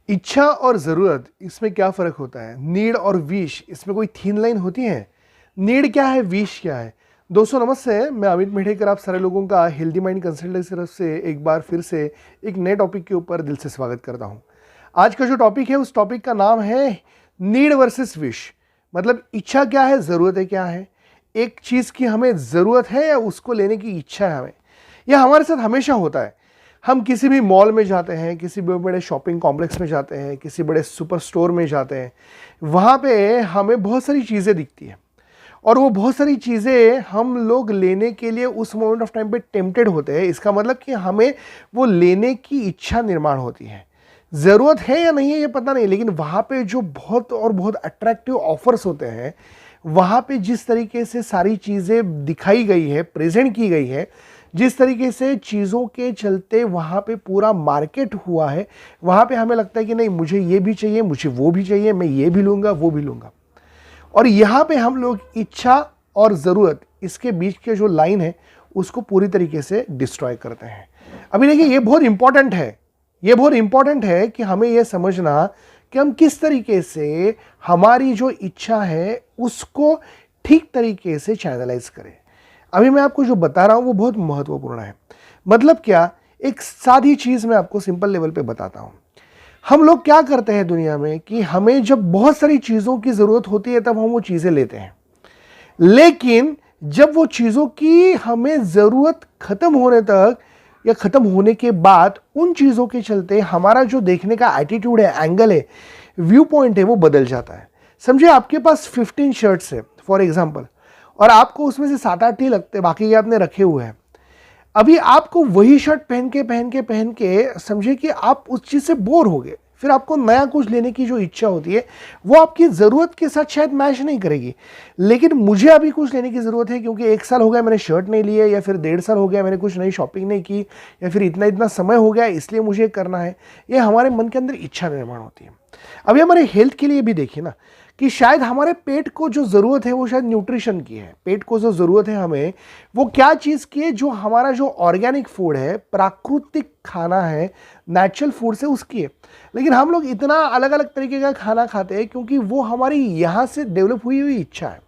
इच्छा और ज़रूरत इसमें क्या फ़र्क होता है? नीड और विश इसमें कोई थीन लाइन होती है? नीड क्या है, विश क्या है? दोस्तों नमस्ते, मैं अमित मेढेकर आप सारे लोगों का हेल्दी माइंड कंसल्टेंसी की तरफ से एक बार फिर से एक नए टॉपिक के ऊपर दिल से स्वागत करता हूं। आज का जो टॉपिक है उस टॉपिक का नाम है नीड वर्सेस विश। मतलब इच्छा क्या है, ज़रूरत है क्या है। एक चीज़ की हमें ज़रूरत है या उसको लेने की इच्छा है हमें। यह हमारे साथ हमेशा होता है। हम किसी भी मॉल में जाते हैं, किसी भी बड़े शॉपिंग कॉम्प्लेक्स में जाते हैं, किसी बड़े सुपर स्टोर में जाते हैं, वहाँ पे हमें बहुत सारी चीज़ें दिखती हैं और वो बहुत सारी चीज़ें हम लोग लेने के लिए उस मोमेंट ऑफ टाइम पे टेम्प्टेड होते हैं। इसका मतलब कि हमें वो लेने की इच्छा निर्माण होती है। ज़रूरत है या नहीं है ये पता नहीं, लेकिन वहाँ पे जो बहुत और बहुत अट्रैक्टिव ऑफर्स होते हैं, वहाँ पे जिस तरीके से सारी चीज़ें दिखाई गई है, प्रेजेंट की गई है, जिस तरीके से चीज़ों के चलते वहाँ पे पूरा मार्केट हुआ है, वहाँ पे हमें लगता है कि नहीं, मुझे ये भी चाहिए, मुझे वो भी चाहिए, मैं ये भी लूँगा, वो भी लूँगा। और यहाँ पे हम लोग इच्छा और ज़रूरत इसके बीच के जो लाइन है उसको पूरी तरीके से डिस्ट्रॉय करते हैं। अभी देखिए, ये बहुत इंपॉर्टेंट है, ये बहुत इंपॉर्टेंट है कि हमें यह समझना कि हम किस तरीके से हमारी जो इच्छा है उसको ठीक तरीके से चैनलाइज करें। अभी मैं आपको जो बता रहा हूं वो बहुत महत्वपूर्ण है। मतलब क्या, एक सादी चीज मैं आपको सिंपल लेवल पे बताता हूं। हम लोग क्या करते हैं दुनिया में कि हमें जब बहुत सारी चीजों की जरूरत होती है तब हम वो चीजें लेते हैं, लेकिन जब वो चीजों की हमें जरूरत खत्म होने तक या खत्म होने के बाद उन चीजों के चलते हमारा जो देखने का एटीट्यूड है, एंगल है, व्यू पॉइंट है, वो बदल जाता है। समझिए आपके पास 15 शर्ट्स है फॉर एग्जाम्पल, और आपको उसमें से 7-8 ही लगते, बाकी आपने रखे हुए हैं। अभी आपको वही शर्ट पहन के समझिए कि आप उस चीज से बोर हो गए। फिर आपको नया कुछ लेने की जो इच्छा होती है वो आपकी ज़रूरत के साथ शायद मैच नहीं करेगी, लेकिन मुझे अभी कुछ लेने की ज़रूरत है क्योंकि 1 साल हो गया मैंने शर्ट नहीं ली है, या फिर 1.5 साल हो गया मैंने कुछ नई शॉपिंग नहीं की, या फिर इतना इतना समय हो गया इसलिए मुझे करना है। ये हमारे मन के अंदर इच्छा निर्माण होती है। अभी हमारे हेल्थ के लिए भी देखिए ना, कि शायद हमारे पेट को जो ज़रूरत है वो शायद न्यूट्रिशन की है। पेट को जो ज़रूरत है हमें, वो क्या चीज़ की है, जो हमारा जो ऑर्गेनिक फूड है, प्राकृतिक खाना है, नेचुरल फूड से उसकी है। लेकिन हम लोग इतना अलग अलग तरीके का खाना खाते हैं क्योंकि वो हमारी यहाँ से डेवलप हुई हुई इच्छा है।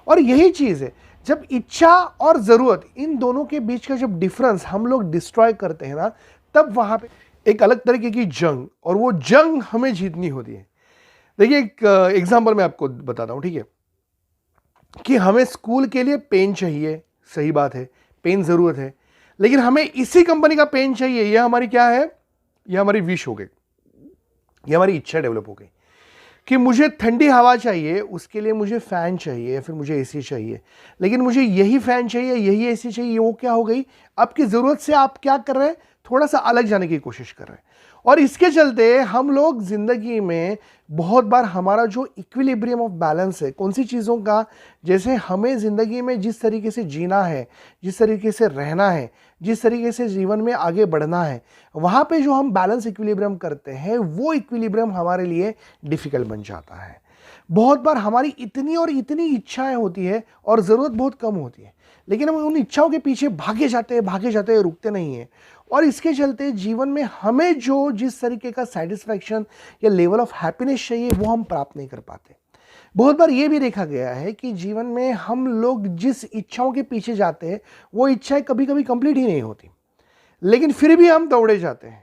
और यही चीज़ है, जब इच्छा और ज़रूरत इन दोनों के बीच का जब डिफरेंस हम लोग डिस्ट्रॉय करते हैं ना, तब वहाँ पे एक अलग तरीके की जंग, और वो जंग हमें जीतनी होती है। देखिए, एक एग्जाम्पल मैं आपको बताता हूँ, ठीक है, कि हमें स्कूल के लिए पेन चाहिए, सही बात है, पेन ज़रूरत है, लेकिन हमें इसी कंपनी का पेन चाहिए, यह हमारी क्या है, यह हमारी विश हो गई, यह हमारी इच्छा डेवलप हो गई कि मुझे ठंडी हवा चाहिए, उसके लिए मुझे फ़ैन चाहिए या फिर मुझे एसी चाहिए, लेकिन मुझे यही फ़ैन चाहिए, यही एसी चाहिए। वो क्या हो गई, आपकी ज़रूरत से आप क्या कर रहे हैं, थोड़ा सा अलग जाने की कोशिश कर रहे हैं। और इसके चलते हम लोग ज़िंदगी में बहुत बार हमारा जो इक्विलिब्रियम ऑफ बैलेंस है, कौन सी चीज़ों का, जैसे हमें ज़िंदगी में जिस तरीके से जीना है, जिस तरीके से रहना है, जिस तरीके से जीवन में आगे बढ़ना है, वहाँ पे जो हम बैलेंस इक्विलिब्रियम करते हैं, वो इक्विलिब्रियम हमारे लिए डिफ़िकल्ट बन जाता है। बहुत बार हमारी इतनी और इतनी इच्छाएं होती है और ज़रूरत बहुत कम होती है, लेकिन हम उन इच्छाओं के पीछे भागे जाते हैं, रुकते नहीं हैं। और इसके चलते जीवन में हमें जो जिस तरीके का सेटिस्फैक्शन या लेवल ऑफ हैप्पीनेस चाहिए वो हम प्राप्त नहीं कर पाते। बहुत बार ये भी देखा गया है कि जीवन में हम लोग जिस इच्छाओं के पीछे जाते हैं वो इच्छाएं कभी कभी कंप्लीट ही नहीं होती, लेकिन फिर भी हम दौड़े जाते हैं।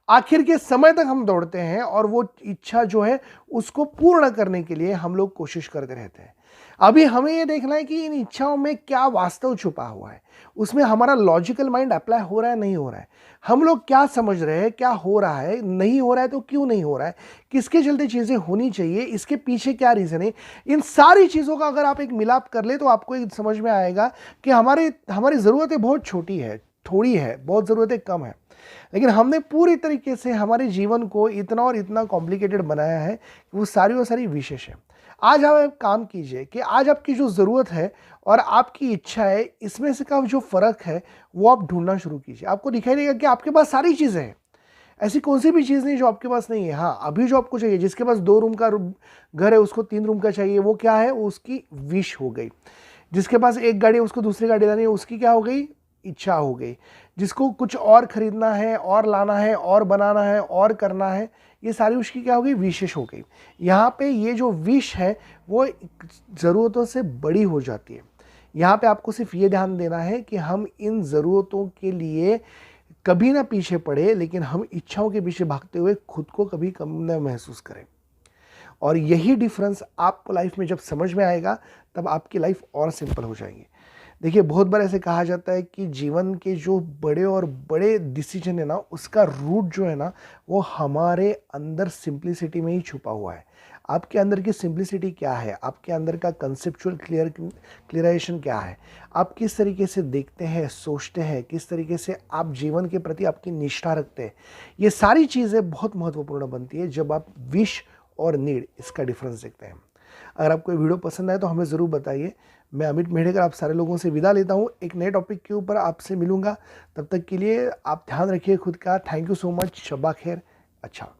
आखिर के समय तक हम दौड़ते हैं और वो इच्छा जो है उसको पूर्ण करने के लिए हम लोग कोशिश करते रहते हैं। अभी हमें ये देखना है कि इन इच्छाओं में क्या वास्तव छुपा हुआ है, उसमें हमारा लॉजिकल माइंड अप्लाई हो रहा है, नहीं हो रहा है, हम लोग क्या समझ रहे हैं, क्या हो रहा है, नहीं हो रहा है तो क्यों नहीं हो रहा है, किसके चलते चीज़ें होनी चाहिए, इसके पीछे क्या रीज़न है। इन सारी चीज़ों का अगर आप एक मिलाप कर ले तो आपको एक समझ में आएगा कि हमारी ज़रूरतें बहुत छोटी है, थोड़ी है, बहुत ज़रूरतें कम है, लेकिन हमने पूरी तरीके से हमारे जीवन को इतना और इतना कॉम्प्लिकेटेड बनाया है कि वो सारी विशेष है। आज आप एक काम कीजिए कि आज आपकी जो ज़रूरत है और आपकी इच्छा है, इसमें से का जो फ़र्क है वो आप ढूंढना शुरू कीजिए। आपको दिखाई देगा कि आपके पास सारी चीज़ें हैं, ऐसी कौन सी भी चीज़ नहीं जो आपके पास नहीं है। हाँ, अभी जो आपको चाहिए, जिसके पास 2 रूम का घर है उसको 3 रूम का चाहिए, वो क्या है, उसकी विश हो गई। जिसके पास एक गाड़ी है उसको दूसरी गाड़ी लानी है, उसकी क्या हो गई, इच्छा हो गई, जिसको कुछ और खरीदना है और लाना है और बनाना है और करना है, ये सारी उसकी क्या हो गई, विशेष हो गई। यहाँ पे ये जो विश है वो ज़रूरतों से बड़ी हो जाती है। यहाँ पे आपको सिर्फ ये ध्यान देना है कि हम इन ज़रूरतों के लिए कभी ना पीछे पड़े, लेकिन हम इच्छाओं के पीछे भागते हुए खुद को कभी कम न महसूस करें। और यही डिफरेंस आपको लाइफ में जब समझ में आएगा तब आपकी लाइफ और सिंपल हो जाएंगी। देखिए, बहुत बार ऐसे कहा जाता है कि जीवन के जो बड़े और बड़े डिसीजन है ना, उसका रूट जो है ना, वो हमारे अंदर सिंप्लिसिटी में ही छुपा हुआ है। आपके अंदर की सिंप्लिसिटी क्या है, आपके अंदर का कंसेप्चुअल क्लियराइजेशन क्या है, आप किस तरीके से देखते हैं, सोचते हैं, किस तरीके से आप जीवन के प्रति आपकी निष्ठा रखते हैं, ये सारी चीज़ें बहुत महत्वपूर्ण बनती है जब आप विश और नीड इसका डिफरेंस देखते हैं। अगर आपको ये वीडियो पसंद आए तो हमें ज़रूर बताइए। मैं अमित मेढ़ेकर आप सारे लोगों से विदा लेता हूँ। एक नए टॉपिक के ऊपर आपसे मिलूंगा। तब तक के लिए आप ध्यान रखिए खुद का। Thank you so much. शब्बा खैर। अच्छा।